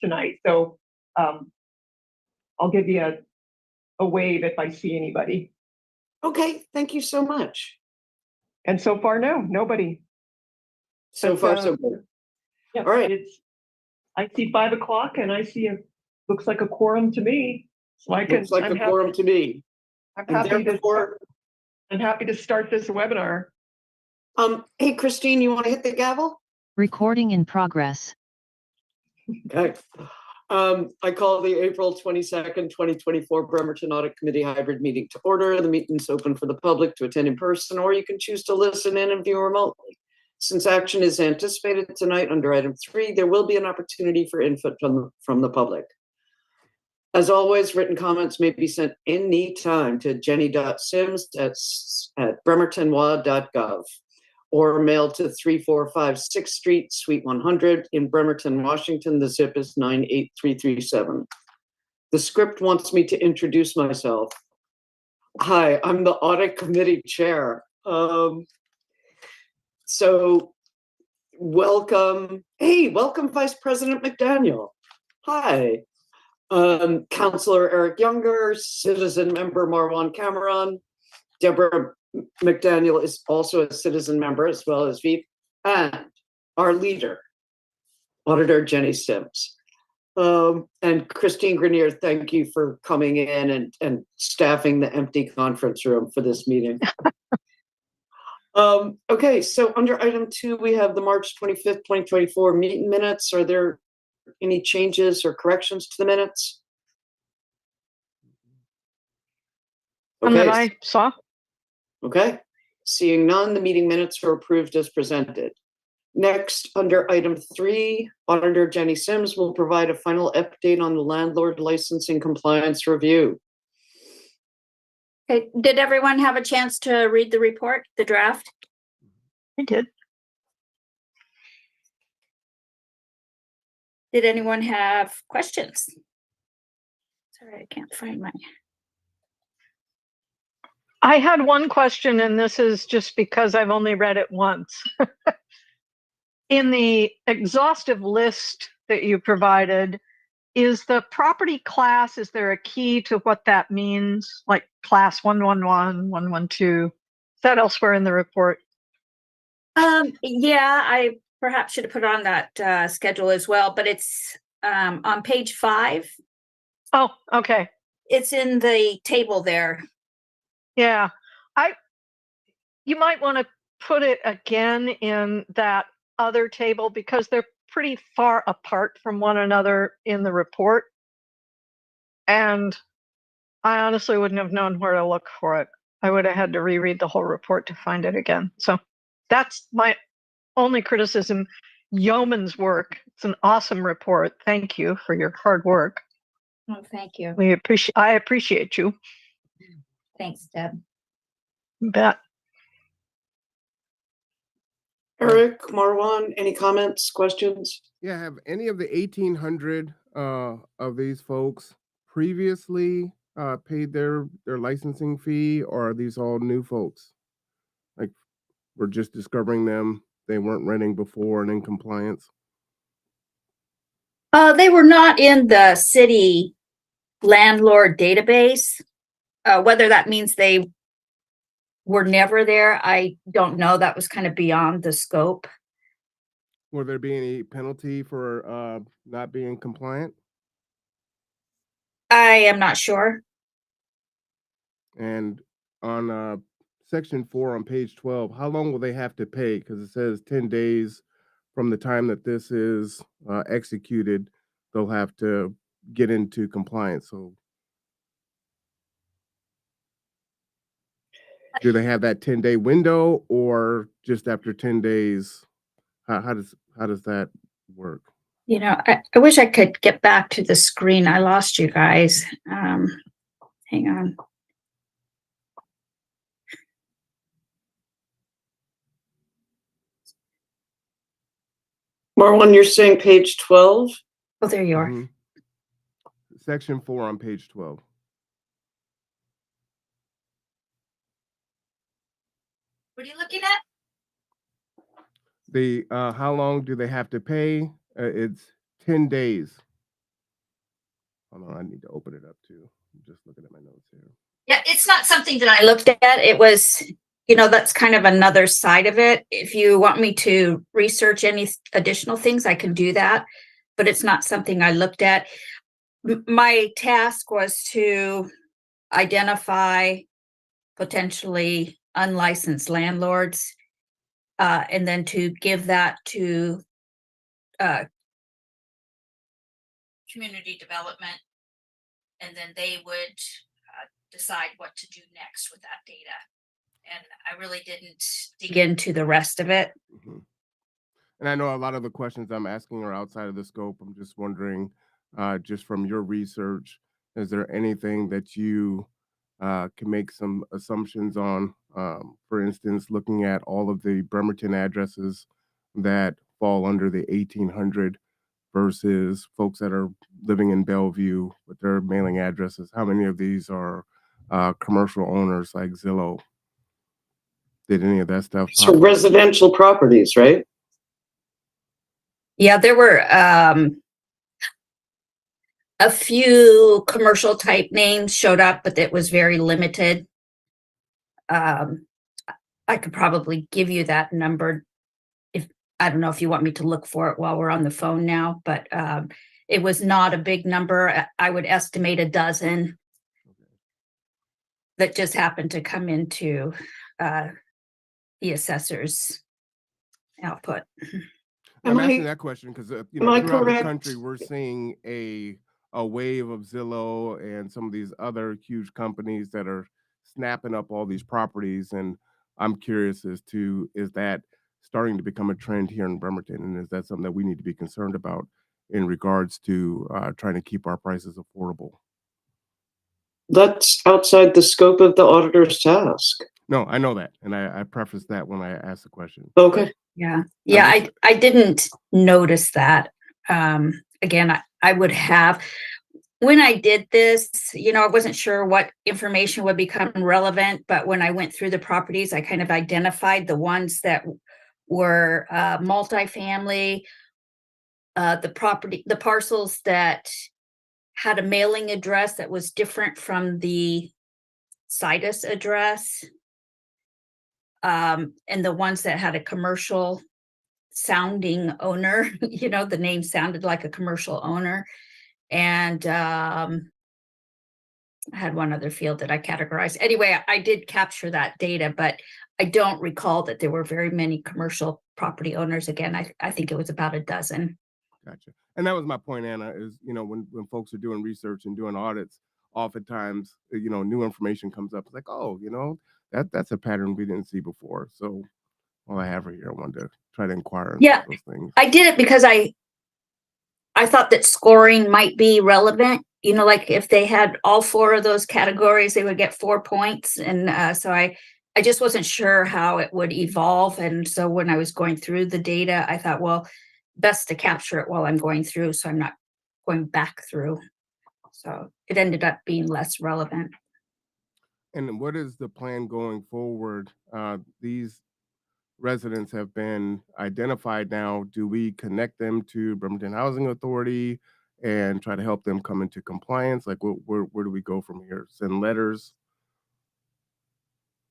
tonight. So I'll give you a wave if I see anybody. Okay, thank you so much. And so far, no, nobody. So far, so good. Yeah, all right. I see 5 o'clock and I see looks like a quorum to me. So looks like quorum to me. I'm happy to start this webinar. Hey, Christine, you want to hit the gavel? Recording in progress. Okay. I call the April 22nd, 2024 Bremerton Audit Committee hybrid meeting to order. The meeting is open for the public to attend in person, or you can choose to listen in and view remotely. Since action is anticipated tonight under item 3, there will be an opportunity for input from the public. As always, written comments may be sent anytime to jenny.sims@bremertonwa.gov or mailed to 3456 Street, Suite 100 in Bremerton, Washington. The zip is 98337. The script wants me to introduce myself. Hi, I'm the Audit Committee Chair. So welcome. Hey, welcome Vice President McDaniel. Hi. Councillor Eric Younger, citizen member Marwan Cameron, Deborah McDaniel is also a citizen member as well as Veep, and our leader, Auditor Jenny Sims. And Christine Grenier, thank you for coming in and staffing the empty conference room for this meeting. Okay, so under item 2, we have the March 25th, 2024 meeting minutes. Are there any changes or corrections to the minutes? Okay. That I saw. Okay, seeing none, the meeting minutes are approved as presented. Next, under item 3, Auditor Jenny Sims will provide a final update on the landlord licensing compliance review. Okay, did everyone have a chance to read the report, the draft? I did. Did anyone have questions? Sorry, I can't find my. I had one question, and this is just because I've only read it once. In the exhaustive list that you provided, is the property class, is there a key to what that means? Like class 111, 112? Is that elsewhere in the report? Yeah, I perhaps should have put on that schedule as well, but it's on page 5. Oh, okay. It's in the table there. Yeah, you might want to put it again in that other table because they're pretty far apart from one another in the report. And I honestly wouldn't have known where to look for it. I would have had to reread the whole report to find it again. So that's my only criticism. Yeoman's work. It's an awesome report. Thank you for your hard work. Oh, thank you. I appreciate you. Thanks, Deb. You bet. Eric, Marwan, any comments, questions? Yeah, have any of the 1,800 of these folks previously paid their licensing fee, or are these all new folks? Like, we're just discovering them, they weren't renting before and in compliance? They were not in the city landlord database. Whether that means they were never there, I don't know. That was kind of beyond the scope. Will there be any penalty for not being compliant? I am not sure. And on section 4 on page 12, how long will they have to pay? Because it says 10 days from the time that this is executed, they'll have to get into compliance. So do they have that 10-day window, or just after 10 days? How does that work? You know, I wish I could get back to the screen. I lost you guys. Hang on. Marwan, you're saying page 12? Oh, there you are. Mm-hmm. Section 4 on page 12. What are you looking at? The how long do they have to pay? It's 10 days Hold on, I need to open it up too. I'm just looking at my notes here. Yeah, it's not something that I looked at. It was, that's kind of another side of it. If you want me to research any additional things, I can do that, but it's not something I looked at. My task was to identify potentially unlicensed landlords, and then to give that to community development, and then they would decide what to do next with that data. And I really didn't dig into the rest of it. Mm-hmm. And I know a lot of the questions I'm asking are outside of the scope. I'm just wondering, just from your research, is there anything that you can make some assumptions on? For instance, looking at all of the Bremerton addresses that fall under the 1800 versus folks that are living in Bellevue with their mailing addresses, how many of these are commercial owners like Zillow? Did any of that stuff So pop up? residential properties, right? Yeah, there were a few commercial type names showed up, but it was very limited. I could probably give you that number if I don't know if you want me to look for it while we're on the phone now, but it was not a big number. I would estimate a dozen that just happened to come into the assessor's output. I'm Am asking I- that question because am I throughout the correct? country we're seeing a wave of Zillow and some of these other huge companies that are snapping up all these properties, and I'm curious as to, is that starting to become a trend here in Bremerton, and is that something that we need to be concerned about in regards to trying to keep our prices affordable? That's outside the scope of the auditor's task. No, I know that, and I prefaced that when I asked the question. Okay. Yeah, just- I didn't notice that. Again, I would have, when I did this, I wasn't sure what information would become relevant, but when I went through the properties, I kind of identified the ones that were multifamily, the parcels that had a mailing address that was different from the situs address, and the ones that had a commercial sounding owner, the name sounded like a commercial owner. And I had one other field that I categorized. Anyway, I did capture that data, but I don't recall that there were very many commercial property owners. Again, I think it was about a dozen. Gotcha. And that was my point, Anna, is, when folks are doing research and doing audits, oftentimes, new information comes up. It's like, oh, that's a pattern we didn't see before. So while I have her here, I wanted to try to inquire into Yeah, those things. I did it because I thought that scoring might be relevant. Like if they had all four of those categories, they would get 4 points. And so I just wasn't sure how it would evolve. And so when I was going through the data, I thought, well, best to capture it while I'm going through, so I'm not going back through. So it ended up being less relevant. And what is the plan going forward? These residents have been identified now. Do we connect them to Bremerton Housing Authority and try to help them come into compliance? Like, where do we go from here? Send letters?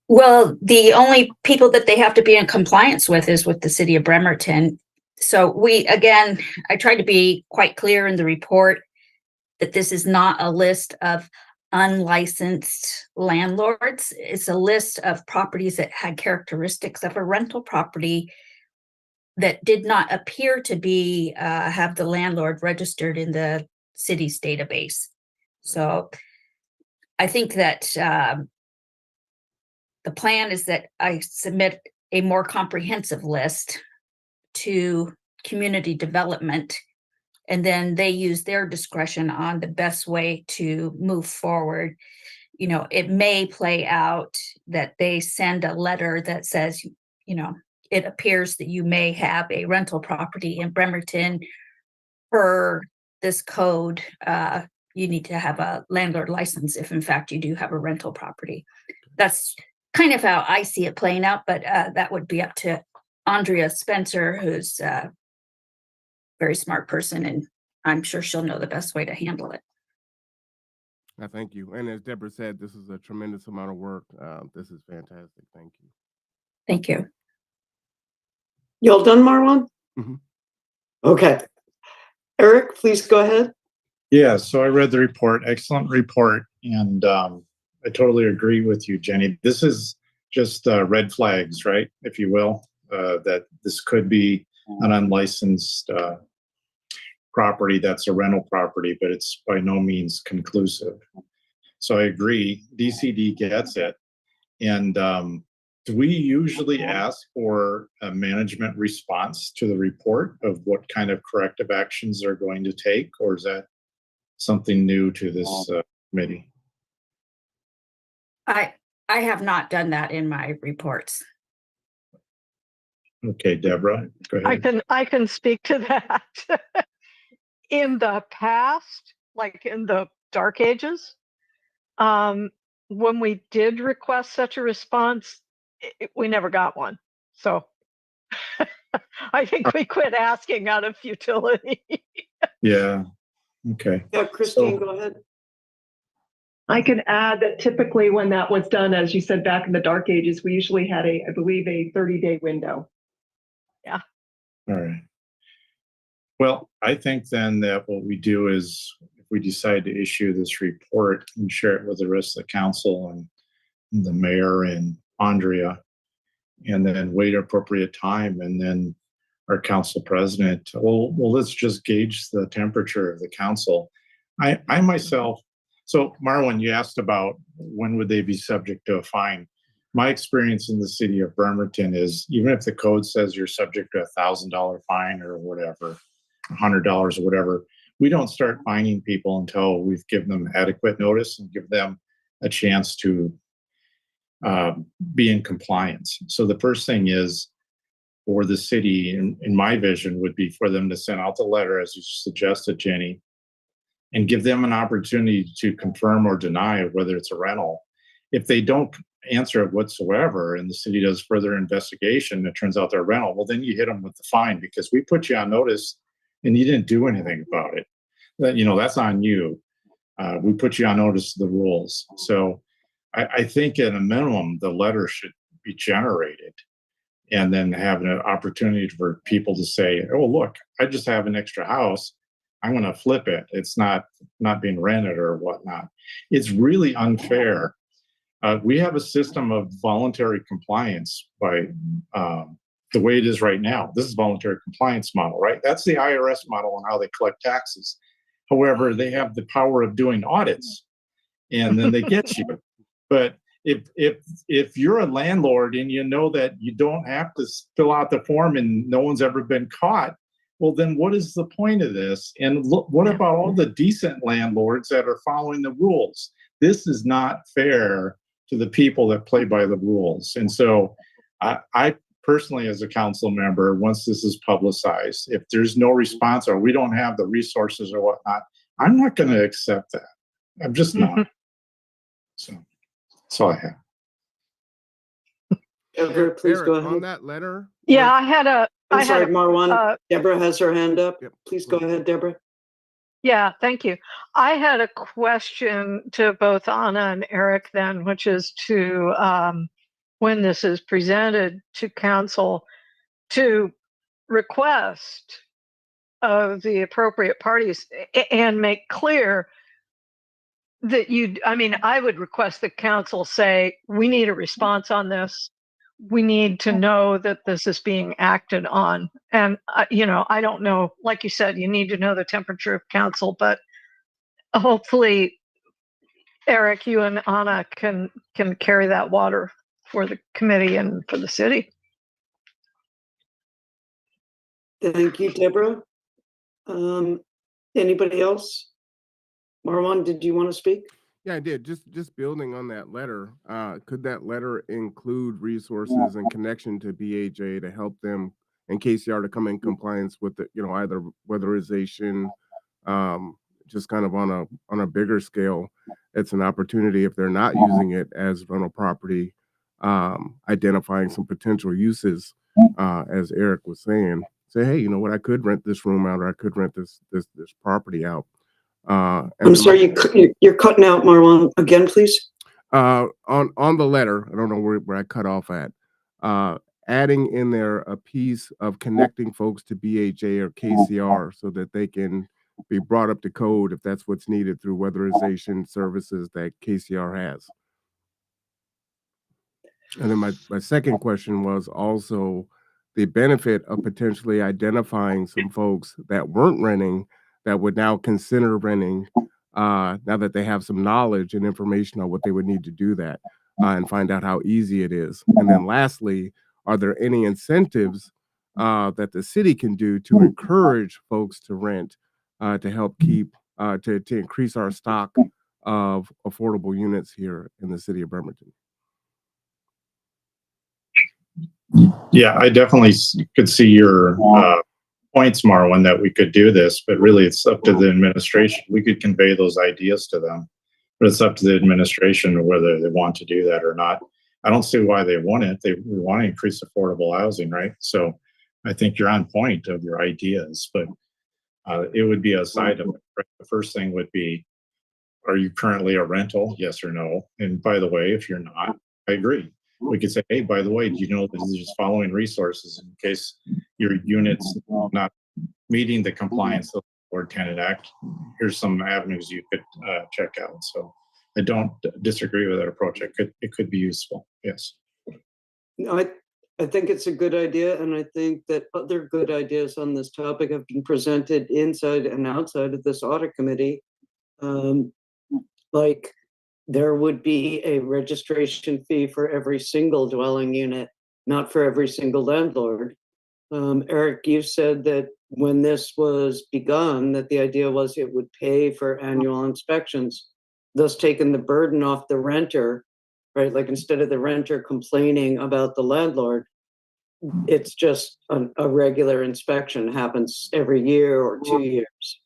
Well, the only people that they have to be in compliance with is with the city of Bremerton. So I tried to be quite clear in the report that this is not a list of unlicensed landlords. It's a list of properties that had characteristics of a rental property that did not appear to be have the landlord registered in the city's database. So I think that the plan is that I submit a more comprehensive list to community development, and then they use their discretion on the best way to move forward. It may play out that they send a letter that says, it appears that you may have a rental property in Bremerton per this code. You need to have a landlord license if in fact you do have a rental property. That's kind of how I see it playing out, but that would be up to Andrea Spencer, who's a very smart person, and I'm sure she'll know the best way to handle it. Thank you. And as Deborah said, this is a tremendous amount of work. This is fantastic. Thank you. Thank you. You all done, Marwan? Mhm. Okay. Eric, please go ahead. Yeah, so I read the report, excellent report, and I totally agree with you, Jenny. This is just red flags, right, if you will, that this could be an unlicensed property that's a rental property, but it's by no means conclusive. So I agree, DCD gets it. And do we usually ask for a management response to the report of what kind of corrective actions they're going to take, or is that something new to this committee? I have not done that in my reports. Okay, Deborah, go ahead. I can speak to that. In the past, like in the dark ages, when we did request such a response, we never got one. So I think we quit asking out of futility. Yeah, okay. Yeah, Christine, So- go ahead. I can add that typically when that was done, as you said, back in the dark ages, we usually had I believe, a 30-day window. Yeah. All right. Well, I think then that what we do is if we decide to issue this report and share it with the rest of the council and the mayor and Andrea, and then wait appropriate time, and then our council president, well, let's just gauge the temperature of the council. I myself, so Marwan, you asked about when would they be subject to a fine. My experience in the city of Bremerton is even if the code says you're subject to $1,000 fine or whatever, $100 or whatever, we don't start fining people until we've given them adequate notice and give them a chance to be in compliance. So the first thing is for the city, in my vision, would be for them to send out the letter, as you suggested, Jenny, and give them an opportunity to confirm or deny whether it's a rental. If they don't answer it whatsoever and the city does further investigation, it turns out they're rental, well, then you hit them with the fine because we put you on notice and you didn't do anything about it. That's on you. We put you on notice of the rules. So I think at a minimum, the letter should be generated and then have an opportunity for people to say, oh, look, I just have an extra house. I'm going to flip it. It's not being rented or whatnot. It's really unfair. We have a system of voluntary compliance by the way it is right now. This is voluntary compliance model, right? That's the IRS model on how they collect taxes. However, they have the power of doing audits and then they get you. But if you're a landlord and you know that you don't have to fill out the form and no one's ever been caught, well, then what is the point of this? And look, what about all the decent landlords that are following the rules? This is not fair to the people that play by the rules. And so I personally, as a council member, once this is publicized, if there's no response or we don't have the resources or whatnot, I'm not going to accept that. I'm just not. So that's all I have. Deborah, please Eric, go ahead. on that letter. Yeah, I had a Marwan. Deborah has her hand up. Yep. Please go ahead, Deborah. Yeah, thank you. I had a question to both Anna and Eric then, which is to when this is presented to council, to request of the appropriate parties and make clear that I would request that council say, we need a response on this. We need to know that this is being acted on. And, I don't know, like you said, you need to know the temperature of council, but hopefully, Eric, you and Anna can carry that water for the committee and for the city. Thank you, Deborah. Anybody else? Marwan, did you want to speak? Yeah, I did. Just building on that letter, could that letter include resources and connection to BAJ to help them in case you are to come in compliance with the, either weatherization, just kind of on a bigger scale. It's an opportunity if they're not using it as rental property, identifying some potential uses, as Eric was saying. Say, hey, you know what? I could rent this room out, or I could rent this property out. And I'm then sorry, you're cutting out, Marwan. Again, please. on the letter, I don't know where I cut off at. Adding in there a piece of connecting folks to BHA or KCR so that they can be brought up to code if that's what's needed through weatherization services that KCR has. And then my second question was also the benefit of potentially identifying some folks that weren't renting that would now consider renting now that they have some knowledge and information on what they would need to do that and find out how easy it is. And then lastly, are there any incentives that the city can do to encourage folks to rent to help keep to increase our stock of affordable units here in the city of Bremerton? Yeah, I definitely could see your points, Marwan, that we could do this, but really it's up to the administration. We could convey those ideas to them, but it's up to the administration whether they want to do that or not. I don't see why they wouldn't. We want to increase affordable housing, right? So I think you're on point of your ideas, but it would be a side of it. Right? The first thing would be, are you currently a rental? Yes or no? And by the way, if you're not, I agree. We could say, hey, by the way, do you know that there's following resources in case your unit's not meeting the compliance of the Landlord Tenant Act? Here's some avenues you could check out. So I don't disagree with that approach. It could be useful. Yes. No, I think it's a good idea, and I think that other good ideas on this topic have been presented inside and outside of this audit committee. Like there would be a registration fee for every single dwelling unit, not for every single landlord. Eric, you said that when this was begun, that the idea was it would pay for annual inspections, thus taking the burden off the renter, right? Like instead of the renter complaining about the landlord, it's just a regular inspection happens every year or 2 years.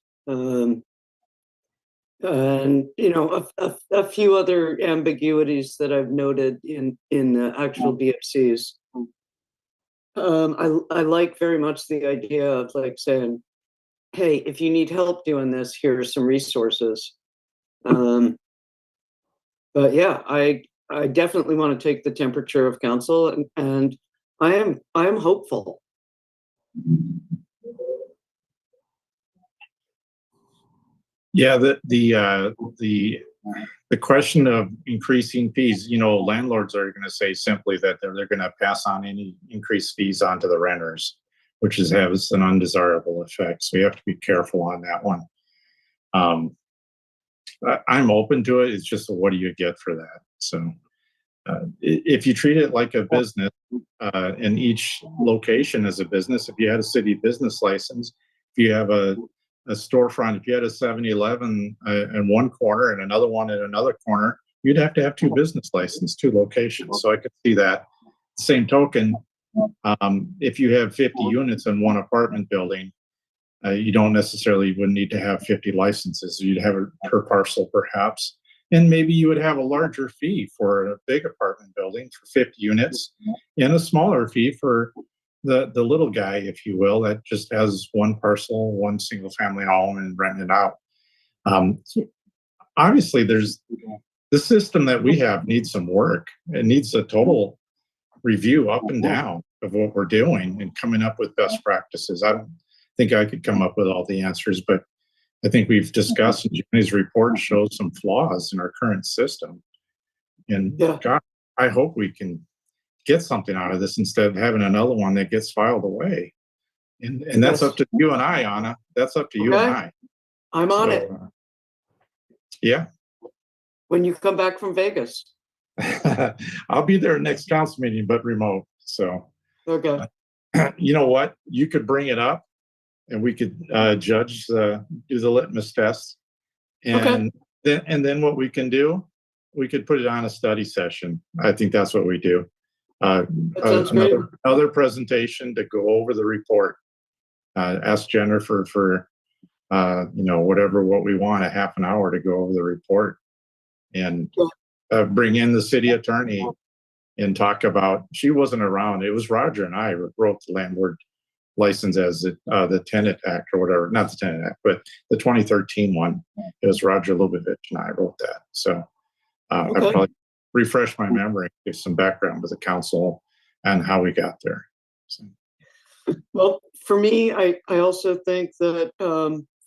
And a few other ambiguities that I've noted in the actual BFCs. I like very much the idea of like saying, hey, if you need help doing this, here are some resources. But yeah, I definitely want to take the temperature of council, and I am hopeful. Yeah, the question of increasing fees, landlords are going to say simply that they're going to pass on any increased fees onto the renters, which has an undesirable effect. So you have to be careful on that one. I'm open to it. It's just what do you get for that? So if you treat it like a business, and each location is a business, if you had a city business license, if you have a storefront, if you had a 7-Eleven in one corner and another one in another corner, you'd have to have two business licenses, two locations. So I could see that. Same token, if you have 50 units in one apartment building, you don't necessarily would need to have 50 licenses. You'd have it per parcel perhaps. And maybe you would have a larger fee for a big apartment building for 50 units and a smaller fee for the little guy, if you will, that just has one parcel, one single family home and rent it out. Obviously, the system that we have needs some work. It needs a total review up and down of what we're doing and coming up with best practices. I don't think I could come up with all the answers, but I think we've discussed, and Jenny's report shows some flaws in our current system. And Yeah. God, I hope we can get something out of this instead of having another one that gets filed away. And that's up to you and I, Anna. That's up to you and I. I'm on it. Yeah. When you come back from Vegas. I'll be there next council meeting, but remote. So, Okay. You know what? You could bring it up and we could judge, do the litmus test. And then what we can do, we could put it on a study session. I think that's what we do. Another presentation to go over the report. Ask Jennifer for what we want, a half an hour to go over the report, and bring in the city attorney and talk about. She wasn't around. It was Roger and I wrote the landlord licensed as the Tenant Act or whatever, not the Tenant Act, but the 2013 one. It was Roger Lubavitch and I wrote that. So I Okay. probably refresh my memory, give some background with the council and how we got there. So. Well, for me, I also think that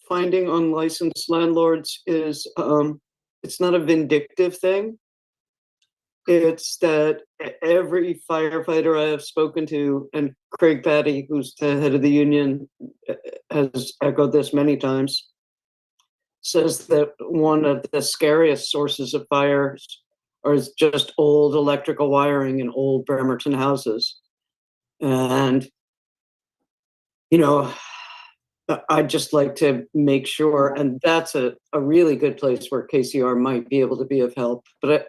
finding unlicensed landlords is it's not a vindictive thing. It's that every firefighter I have spoken to, and Craig Patty, who's the head of the union, has echoed this many times, says that one of the scariest sources of fires is just old electrical wiring in old Bremerton houses. And, you know, I'd just like to make sure, and that's a really good place where KCR might be able to be of help. But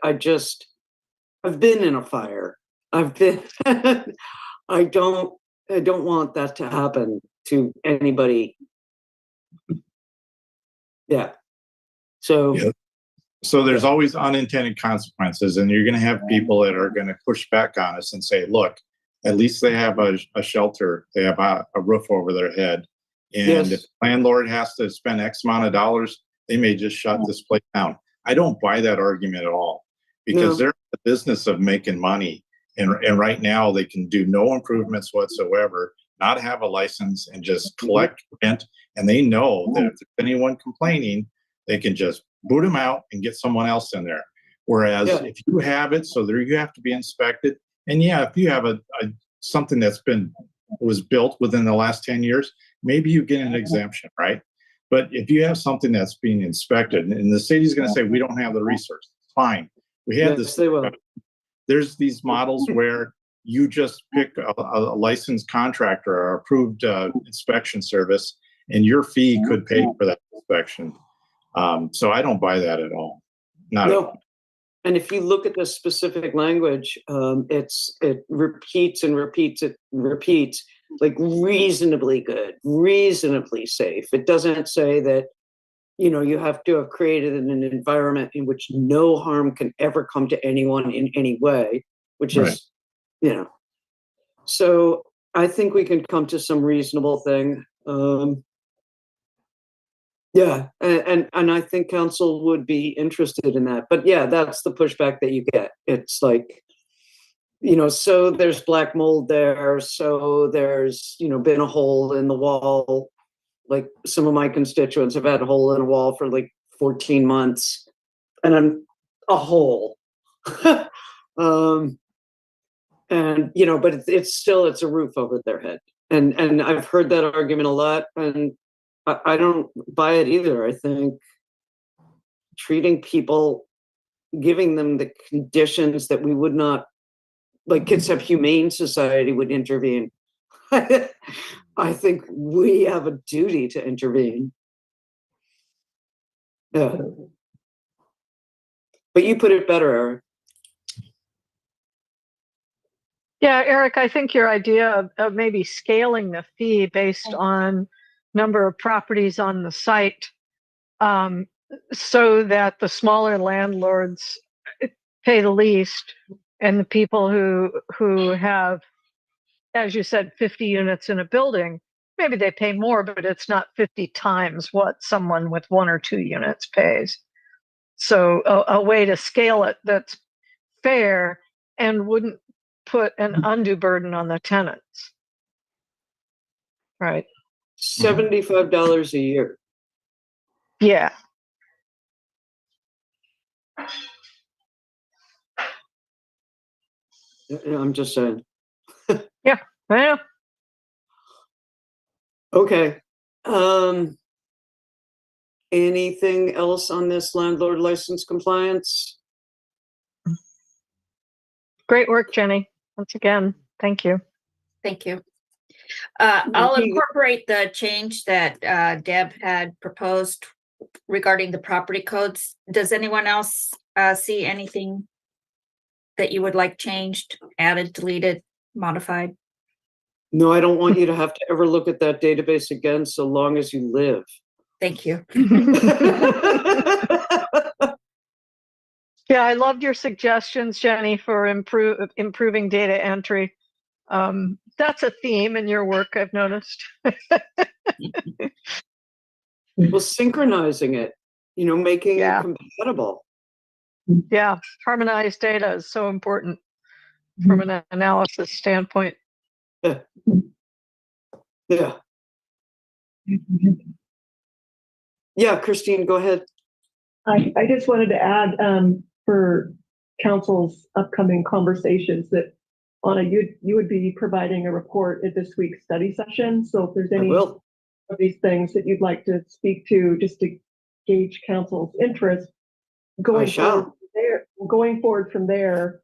I've been in a fire. I've been, I don't want that to happen to anybody. Yeah. So. Yeah. So there's always unintended consequences, and you're going to have people that are going to push back on us and say, look, at least they have a shelter. They have a roof over their head. And Yes. if the landlord has to spend X amount of dollars, they may just shut this place down. I don't buy that argument at all, because they're in the business of making money. And right now they can do no improvements whatsoever, not have a license, and just collect rent. And they know that if there's anyone complaining, they can just boot them out and get someone else in there. Whereas if you have it, so there you have to be inspected. And yeah, if you have something was built within the last 10 years, maybe you get an exemption, right? But if you have something that's being inspected, and the city's going to say, we don't have the resources, fine. We have this. They will. There's these models where you just pick a licensed contractor or approved inspection service, and your fee could pay for that inspection. So I don't buy that at all. Not at all. And if you look at the specific language, it repeats and repeats it repeats, like reasonably good, reasonably safe. It doesn't say that, you know, you have to have created an environment in which no harm can ever come to anyone in any way, which is, you know. So I think we can come to some reasonable thing. Yeah, and I think council would be interested in that. But yeah, that's the pushback that you get. It's like, you know, so there's black mold there, so there's, you know, been a hole in the wall. Like some of my constituents have had a hole in a wall for like 14 months, and I'm a hole. And you know, but it's a roof over their head. And I've heard that argument a lot, and I don't buy it either. I think treating people, giving them the conditions that we would not, like Kids Have Humane Society would intervene. I think we have a duty to intervene. Yeah. But you put it better, Eric. Yeah, Eric, I think your idea of maybe scaling the fee based on number of properties on the site, so that the smaller landlords pay the least, and the people who have, as you said, 50 units in a building, maybe they pay more, but it's not 50 times what someone with 1 or 2 units pays. So a way to scale it that's fair and wouldn't put an undue burden on the tenants. Right. $75 a year. Yeah. I'm just saying. Yeah. Well, okay. Anything else on this landlord license compliance? great work, Jenny. Once again, thank you. Thank you. I'll incorporate the change that Deb had proposed regarding the property codes. Does anyone else see anything that you would like changed, added, deleted, modified? No, I don't want you to have to ever look at that database again so long as you live. Thank you. Yeah, I loved your suggestions, Jenny, for improving data entry. that's a theme in your work, I've noticed. Well, synchronizing it, making Yeah. it compatible. Yeah, harmonized data is so important from an analysis standpoint. Yeah. Yeah, Christine, go ahead. I just wanted to add for council's upcoming conversations that Anna, you would be providing a report at this week's study session. So if there's I any will. of these things that you'd like to speak to, just to gauge council's interest, going forward from there,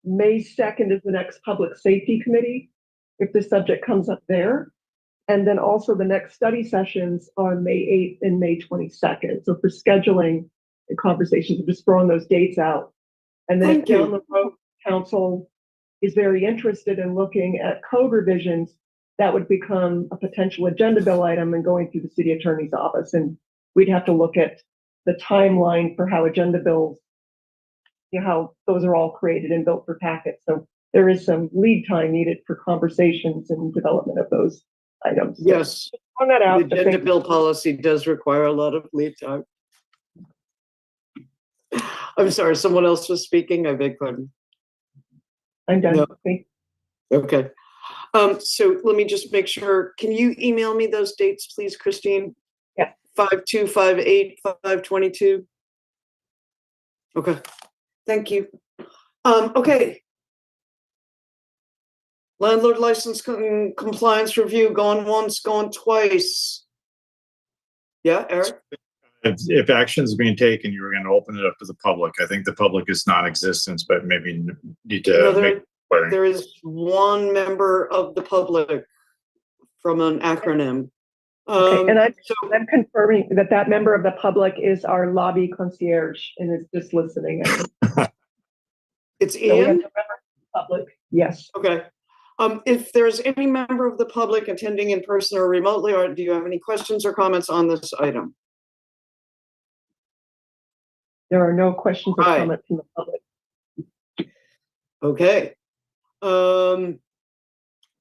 May 2nd is the next public safety committee, if the subject comes up there. And then also the next study sessions on May 8th and May 22nd. So for scheduling the conversations, I'm just throwing those dates out. And then if down the road, council is very interested in looking at code revisions, that would become a potential agenda bill item and going through the city attorney's office. And we'd have to look at the timeline for how agenda bills, how those are all created and built for packets. So there is some lead time needed for conversations and development of those items. Yes. On that out. The agenda bill policy does require a lot of lead time. I'm sorry, someone else was speaking. I beg pardon. I'm done. No. Okay. So let me just make sure. Can you email me those dates, please, Christine? Yeah. 5/2, 5/8, 5/22. Okay. Thank you. Okay. Landlord license compliance review, going once, going twice. Yeah, Eric? If action is being taken, you were going to open it up to the public. I think the public is non-existent, but maybe need to make. There is one member of the public from an acronym. Okay, and I'm confirming that member of the public is our lobby concierge and is just listening. It's So we have Ian? a member of the public. Yes. Okay. If there's any member of the public attending in person or remotely, or do you have any questions or comments on this item? There are no questions or comments from the public. Okay.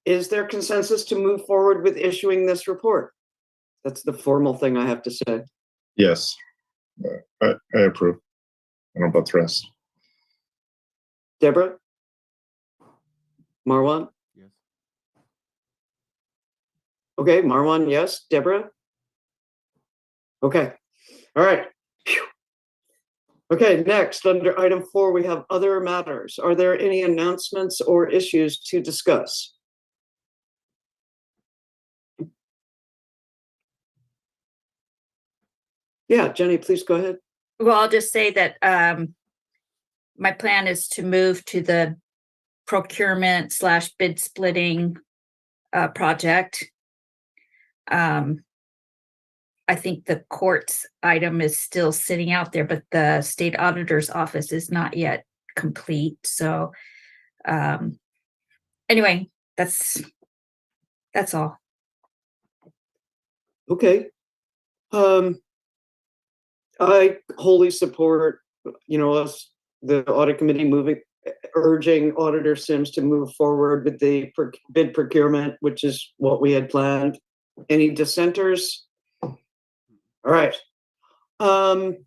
Is there consensus to move forward with issuing this report? That's the formal thing I have to say. Yes, I approve. I don't know about the rest. Deborah? Marwan? Yes. Okay, Marwan, yes. Deborah? Okay. All right. Phew. Okay, next, under item 4, we have other matters. Are there any announcements or issues to discuss? Yeah, Jenny, please go ahead. Well, I'll just say that my plan is to move to the procurement / bid splitting project. I think the courts item is still sitting out there, but the state auditor's office is not yet complete. So anyway, that's all. Okay. I wholly support, us, the audit committee urging Auditor Sims to move forward with the bid procurement, which is what we had planned. Any dissenters? All right. The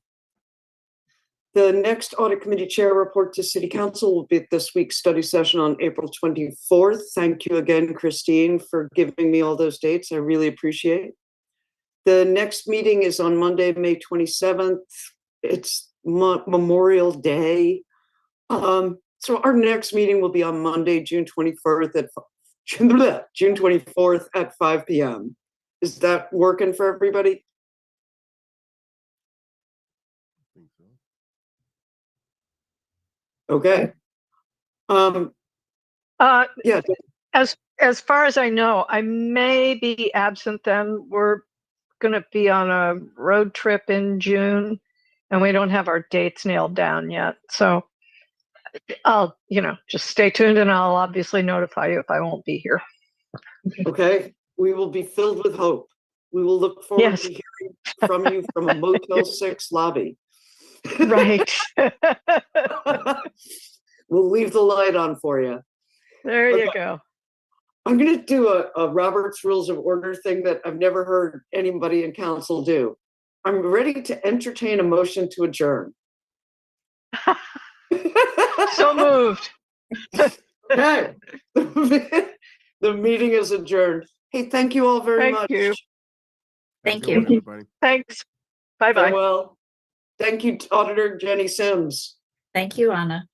next audit committee chair report to City Council will be at this week's study session on April 24th. Thank you again, Christine, for giving me all those dates. I really appreciate it. The next meeting is on Monday, May 27th. It's Memorial Day. So our next meeting will be on Monday, June 24th at 5 p.m. Is that working for everybody? I think so. Okay. Yeah. As far as I know, I may be absent then. We're going to be on a road trip in June and we don't have our dates nailed down yet. So I'll, just stay tuned and I'll obviously notify you if I won't be here. Okay. We will be filled with hope. We will look forward to hearing from you from a Motel 6 lobby. Right. We'll leave the light on for you. There you Okay. go. I'm going to do a Robert's Rules of Order thing that I've never heard anybody in council do. I'm ready to entertain a motion to adjourn. So moved. Okay. The meeting is adjourned. Hey, thank you all very Thank much. you. Have a Thank good you. one, everybody. Thanks. Bye-bye. Farewell. Thank you, Auditor Jenny Sims. Thank you, Anna.